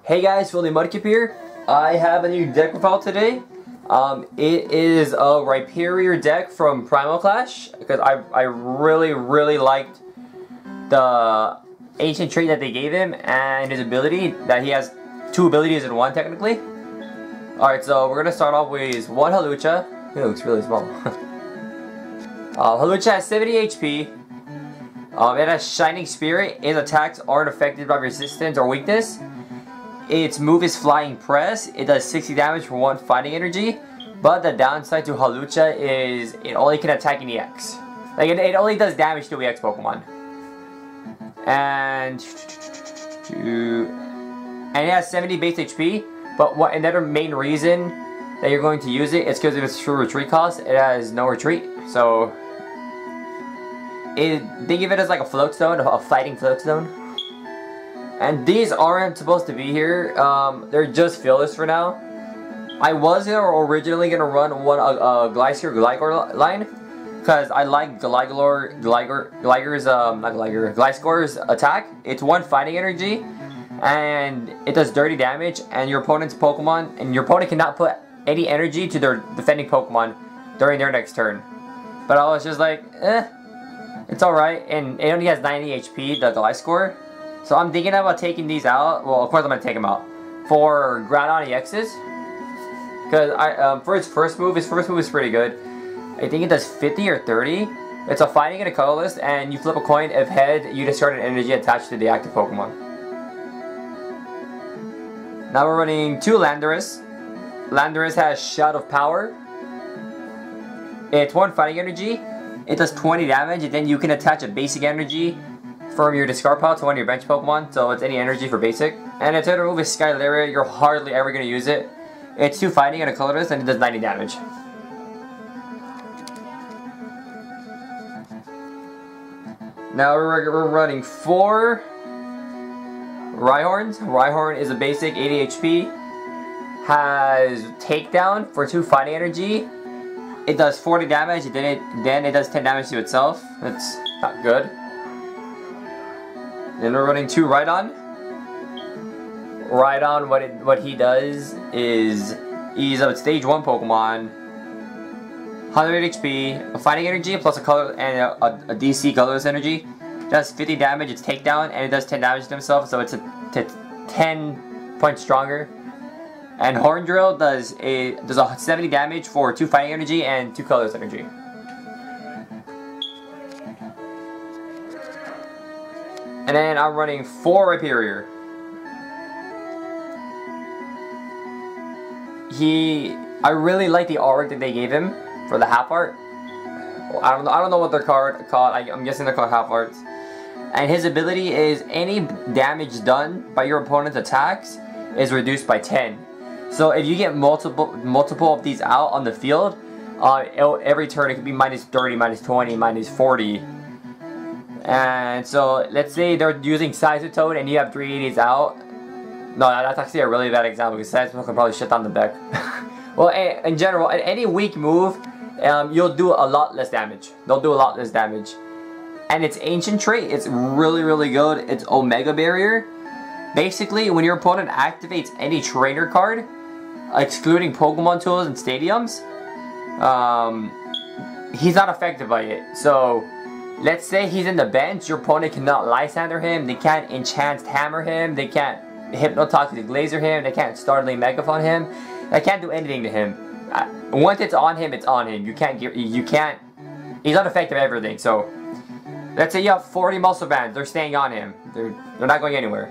Hey guys, Fooly mudkip here. I have a new deck profile today. It is a Rhyperior deck from Primal Clash because I really liked the ancient trait that they gave him and his ability that he has two abilities in one technically. Alright, so we're gonna start off with one Hawlucha. It looks really small. Hawlucha has 70 HP. It has Shining Spirit. Its attacks aren't affected by resistance or weakness. Its move is Flying Press. It does 60 damage for 1 fighting energy. But the downside to Hawlucha is it only can attack an EX. Like it only does damage to EX Pokemon. And it has 70 base HP. But another main reason that you're going to use it is because of its true retreat cost. It has no retreat. So think of it as like a float stone, a fighting float stone. And these aren't supposed to be here. They're just fillers for now. I was originally gonna run one Gliscor's line because I like Gliscor's attack. It's 1 fighting energy, and it does dirty damage. And your opponent cannot put any energy to their defending Pokemon during their next turn. But I was just like, it's alright. And it only has 90 HP, the Gliscor. So I'm thinking about taking these out. Well, of course I'm going to take them out. For Groudon EXs. Because for its first move is pretty good. I think it does 50 or 30. It's a fighting and a colorless, and you flip a coin. If head, you discard an energy attached to the active Pokemon. Now we're running 2 Landorus. Landorus has Shout of Power. It's 1 fighting energy. It does 20 damage, and then you can attach a basic energy from your discard pile to one of your bench Pokemon, so it's any energy for basic. And its other move is Skylaria. You're hardly ever going to use it. It's 2 fighting and a colorless, and it does 90 damage. Now we're running 4 Rhyhorns. Rhyhorn is a basic 80 HP. Has Takedown for 2 fighting energy. It does 40 damage, then it does 10 damage to itself. That's not good. Then we're running 2 Rhydon. Rhydon, what he does is he's a stage 1 Pokemon, 100 HP, a fighting energy plus a color and a DC colorless energy. It does 50 damage. It's takedown, and it does 10 damage to himself, so it's a 10 points stronger. And Horn Drill does a 70 damage for 2 fighting energy and 2 colorless energy. And then I'm running 4 Rhyperior. I really like the artwork that they gave him for the half art. Well, I don't know what they're called. I'm guessing they're called half arts. And his ability is any damage done by your opponent's attacks is reduced by 10. So if you get multiple of these out on the field, every turn it could be minus 30, minus 20, minus 40. And so let's say they're using Toad and you have 380s out. No, that's actually a really bad example because Toad can probably shut down the deck. Well, in general, at any weak move, you'll do a lot less damage. They'll do a lot less damage. And its ancient trait, it's really good. It's Omega Barrier. Basically, when your opponent activates any trainer card, excluding Pokemon tools and stadiums, he's not affected by it. So let's say he's in the bench, your opponent cannot Lysander him, they can't Enchant Hammer him, they can't Hypnotoxic Laser him, they can't Startling Megaphone him, they can't do anything to him. Once it's on him, it's on him. He's not affected by everything. So let's say you have 40 muscle bands, they're staying on him. They're not going anywhere.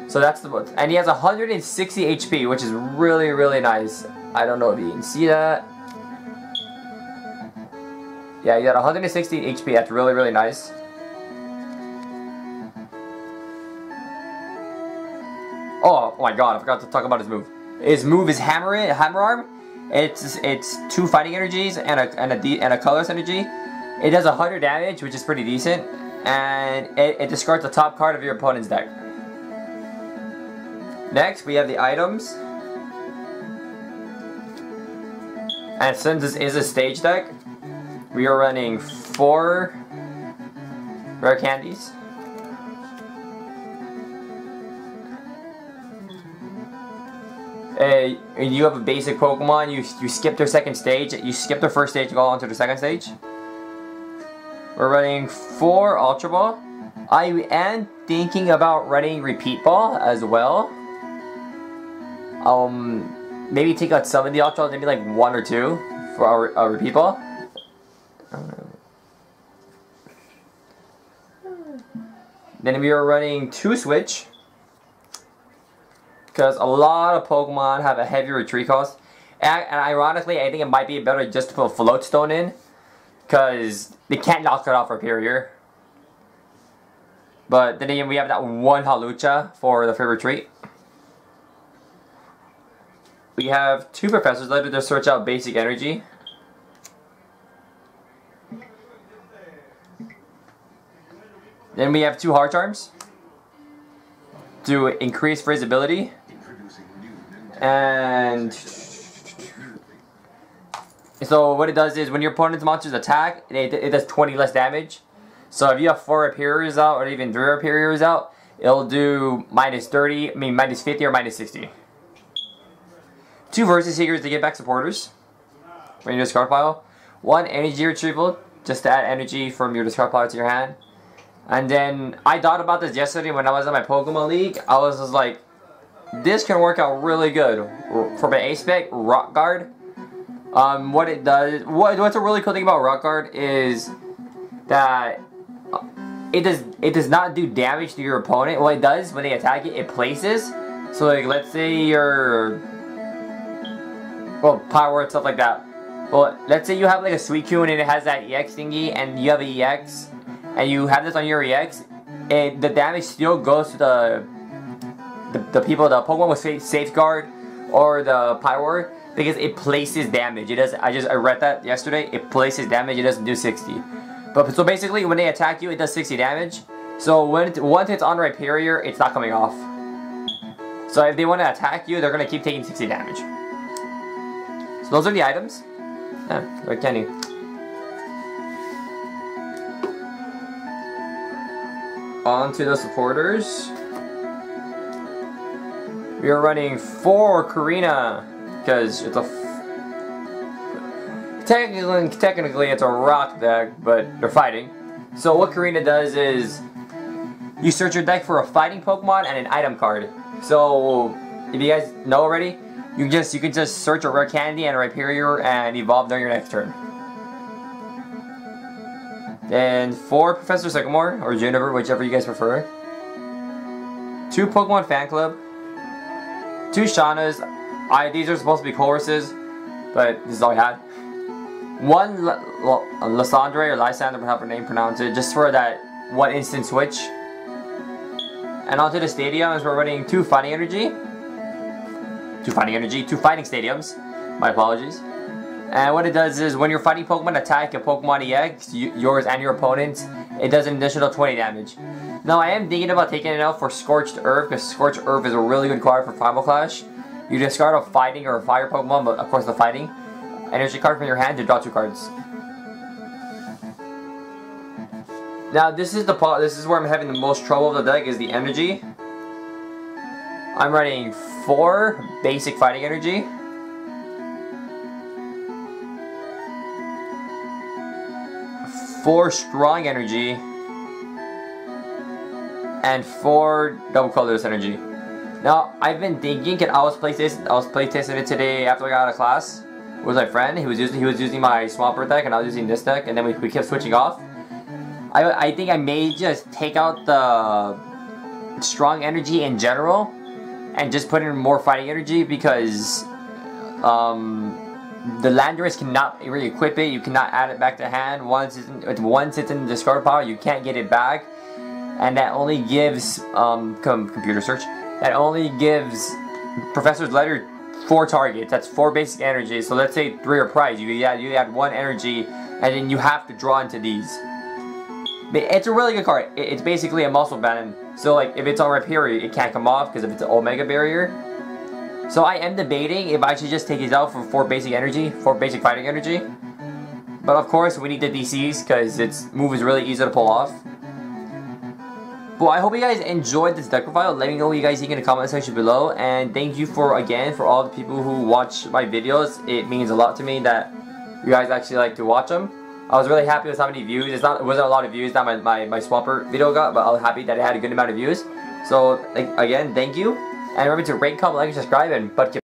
So that's and he has 160 HP, which is really nice. I don't know if you can see that. Yeah, you got 160 HP. That's really nice. Oh my god, I forgot to talk about his move. His move is Hammer Arm. It's 2 fighting energies and a colorless energy. It does 100 damage, which is pretty decent, and it discards the top card of your opponent's deck. Next, we have the items. And since this is a stage deck, we are running 4 rare candies. you have a basic Pokemon, you skip their second stage, you skip their first stage and go on to the second stage. We're running 4 Ultra Ball. I am thinking about running Repeat Ball as well. Maybe take out some of the Ultra Balls, maybe like 1 or 2 for our Repeat Ball. Then we are running 2 Switch, because a lot of Pokemon have a heavy retreat cost. And ironically, I think it might be better just to put Float Stone in, because they can't knock it off Rhyperior. But then again, we have that 1 Halucha for the free retreat. We have 2 Professors left to search out basic energy. Then we have 2 Hard Charms to increase visibility. And so what it does is when your opponent's monsters attack, it does 20 less damage. So if you have 4 Rhyperiors out or even 3 Rhyperiors out, it'll do minus 30, minus 50 or minus 60. 2 Versus Seekers to get back supporters from your discard pile. 1 Energy Retrieval just to add energy from your discard pile to your hand. And then I thought about this yesterday when I was in my Pokemon League. I was just like, this can work out really good for my A-Spec Rock Guard. What it does, what's a really cool thing about Rock Guard is that it does not do damage to your opponent. What it does when they attack it, it places. So like, let's say you're, well, Power and stuff like that. Well, let's say you have like a Suicune and it has that EX thingy, and you have an EX, and you have this on your EX, and the damage still goes to the people, the Pokemon with Safeguard or the Power, because it places damage. It does. I read that yesterday. It places damage. It doesn't do 60. But so basically, when they attack you, it does 60 damage. So once it's on Rhyperior, it's not coming off. So if they want to attack you, they're gonna keep taking 60 damage. So those are the items. Yeah, like Kenny. On to the supporters. We are running 4 Karina, because it's a technically it's a rock deck, but they're fighting. So what Karina does is you search your deck for a fighting Pokemon and an item card. So if you guys know already, you can just search a rare candy and a Rhyperior and evolve during your next turn. Then 4 Professor Sycamore or Juniper, whichever you guys prefer. 2 Pokemon Fan Club. 2 Shaunas. These are supposed to be choruses, but this is all I had. 1 Lysandre or Lysander, however name pronounce it, just for that 1 instant switch. And onto the stadiums, we're running 2 Fighting Energy. 2 Fighting Stadiums. My apologies. And what it does is when your fighting Pokemon attack a Pokemon EX, yours and your opponent's, it does an additional 20 damage. Now I am thinking about taking it out for Scorched Earth, because Scorched Earth is a really good card for Primal Clash. You discard a fighting or a fire Pokemon, but of course the fighting energy card from your hand to draw 2 cards. Now this is where I'm having the most trouble with the deck, is the energy. I'm running 4 basic fighting energy. 4 strong energy, and 4 double colorless energy. Now I've been thinking, I was playtesting it today after I got out of class with my friend. He was using my Swampert deck and I was using this deck, and then we kept switching off. I think I may just take out the strong energy in general and just put in more fighting energy, because the Landorus cannot really equip it. You cannot add it back to hand. Once it's in the discard pile, you can't get it back, and that only gives computer search. That only gives Professor's Letter 4 targets. That's 4 basic energy. So let's say 3 are prize. You add 1 energy, and then you have to draw into these. But it's a really good card. It's basically a muscle bannon. So like if it's on Rhyperior, it can't come off because if it's an Omega Barrier. So I am debating if I should just take these out for 4 basic energy, 4 basic fighting energy. But of course we need the DCs because its move is really easy to pull off. But I hope you guys enjoyed this deck profile. Let me know what you guys think in the comment section below. And thank you for all the people who watch my videos. It means a lot to me that you guys actually like to watch them. I was really happy with how many views. It wasn't a lot of views that my Swampert video got, but I was happy that it had a good amount of views. So, again, thank you. And remember to rate, comment, like, and subscribe, and mudkip.